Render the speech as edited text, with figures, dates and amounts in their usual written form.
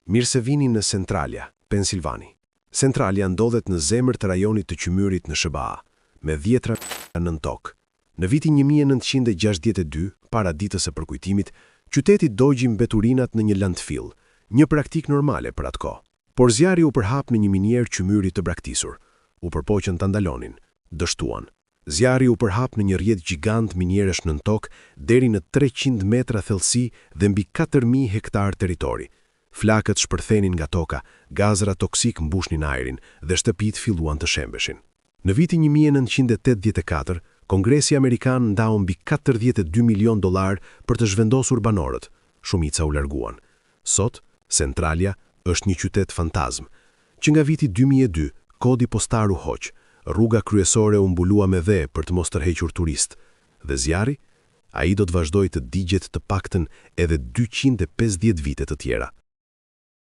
Mirë se vini në Centralia, Pensilvani. Centralia ndodhet në zemër të rajonit të Qymyrit në SBA, me 10 nën tokë. Në vitin 1962, para ditës së përkujtimit, qyteti dogji mbeturinat në një landfill, një praktik normale për atë kohë. Por zjarri u përhap në një minier Qymyri të braktisur. U përpoqën ta ndalonin, dështuan. Zjarri u përhap në një rrjet gjigant minieresh nën tokë deri në 300 metra thellësi dhe mbi 4000 hektar territori. Flakët shpërthenin nga toka, gazra toksik mbushnin ajrin dhe shtëpitë filluan të shembeshin. Në vitin 1984, Kongresi Amerikan ndau mbi $42 milion për të zhvendosur banorët. Shumica u larguan. Sot, Centralia është një qytet fantazm, që nga viti 2002, kodi postar u hoq, rruga kryesore u mbulua me dhe për të mos tërhequr turist, dhe zjarri, ai do të vazhdojë të digjet të paktën edhe 250 vite të tjera.